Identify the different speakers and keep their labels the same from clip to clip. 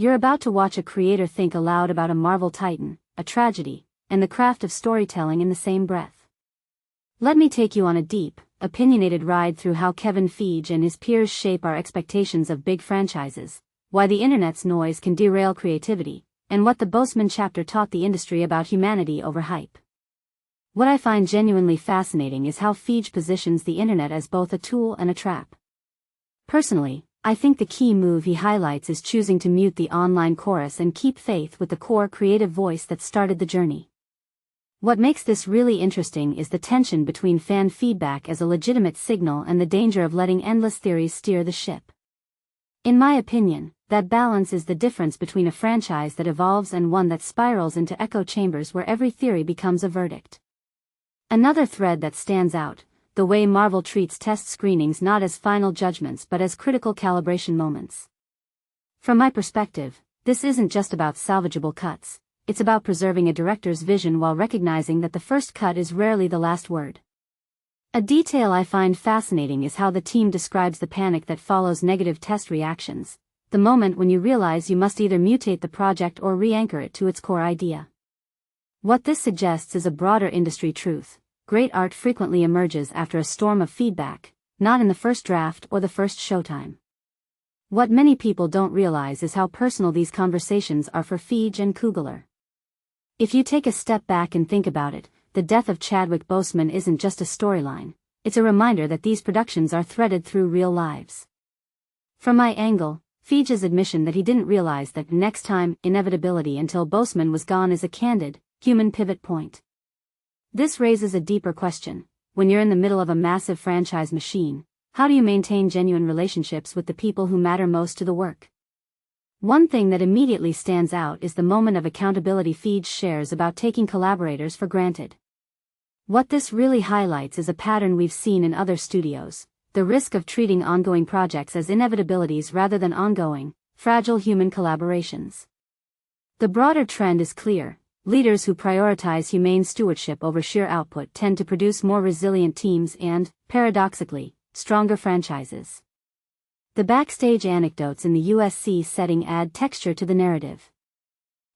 Speaker 1: You're about to watch a creator think aloud about a Marvel titan, a tragedy, and the craft of storytelling in the same breath. Let me take you on a deep, opinionated ride through how Kevin Feige and his peers shape our expectations of big franchises, why the internet's noise can derail creativity, and what the Boseman chapter taught the industry about humanity over hype. What I find genuinely fascinating is how Feige positions the internet as both a tool and a trap. Personally, I think the key move he highlights is choosing to mute the online chorus and keep faith with the core creative voice that started the journey. What makes this really interesting is the tension between fan feedback as a legitimate signal and the danger of letting endless theories steer the ship. In my opinion, that balance is the difference between a franchise that evolves and one that spirals into echo chambers where every theory becomes a verdict. Another thread that stands out: the way Marvel treats test screenings not as final judgments but as critical calibration moments. From my perspective, this isn't just about salvageable cuts, it's about preserving a director's vision while recognizing that the first cut is rarely the last word. A detail I find fascinating is how the team describes the panic that follows negative test reactions, the moment when you realize you must either mutate the project or re-anchor it to its core idea. What this suggests is a broader industry truth: great art frequently emerges after a storm of feedback, not in the first draft or the first showtime. What many people don't realize is how personal these conversations are for Feige and Coogler. If you take a step back and think about it, the death of Chadwick Boseman isn't just a storyline, it's a reminder that these productions are threaded through real lives. From my angle, Feige's admission that he didn't realize that next time inevitability until Boseman was gone is a candid, human pivot point. This raises a deeper question: when you're in the middle of a massive franchise machine, how do you maintain genuine relationships with the people who matter most to the work? One thing that immediately stands out is the moment of accountability Feige shares about taking collaborators for granted. What this really highlights is a pattern we've seen in other studios: the risk of treating ongoing projects as inevitabilities rather than ongoing, fragile human collaborations. The broader trend is clear: leaders who prioritize humane stewardship over sheer output tend to produce more resilient teams and, paradoxically, stronger franchises. The backstage anecdotes in the USC setting add texture to the narrative.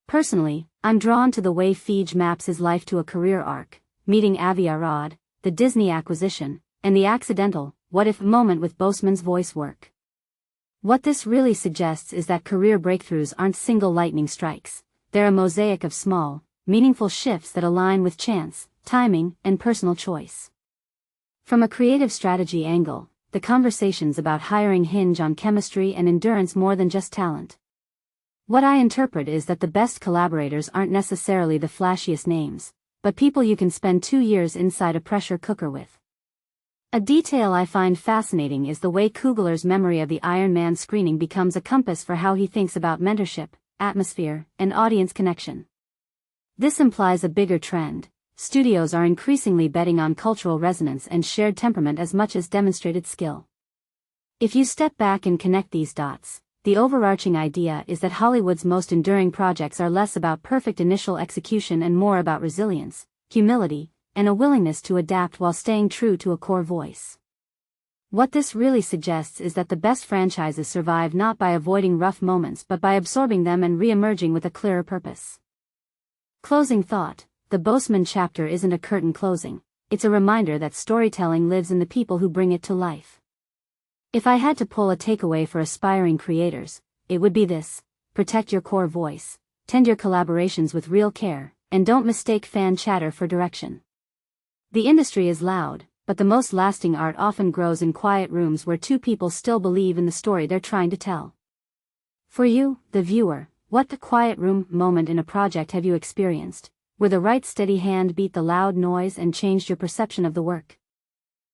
Speaker 1: Personally, I'm drawn to the way Feige maps his life to a career arc, meeting Avi Arad, the Disney acquisition, and the accidental, what-if moment with Boseman's voice work. What this really suggests is that career breakthroughs aren't single lightning strikes. They're a mosaic of small, meaningful shifts that align with chance, timing, and personal choice. From a creative strategy angle, the conversations about hiring hinge on chemistry and endurance more than just talent. What I interpret is that the best collaborators aren't necessarily the flashiest names, but people you can spend 2 years inside a pressure cooker with. A detail I find fascinating is the way Coogler's memory of the Iron Man screening becomes a compass for how he thinks about mentorship, atmosphere, and audience connection. This implies a bigger trend: studios are increasingly betting on cultural resonance and shared temperament as much as demonstrated skill. If you step back and connect these dots, the overarching idea is that Hollywood's most enduring projects are less about perfect initial execution and more about resilience, humility, and a willingness to adapt while staying true to a core voice. What this really suggests is that the best franchises survive not by avoiding rough moments but by absorbing them and re-emerging with a clearer purpose. Closing thought: the Boseman chapter isn't a curtain closing, it's a reminder that storytelling lives in the people who bring it to life. If I had to pull a takeaway for aspiring creators, it would be this: protect your core voice, tend your collaborations with real care, and don't mistake fan chatter for direction. The industry is loud, but the most lasting art often grows in quiet rooms where two people still believe in the story they're trying to tell. For you, the viewer, what quiet room moment in a project have you experienced, where the right steady hand beat the loud noise and changed your perception of the work?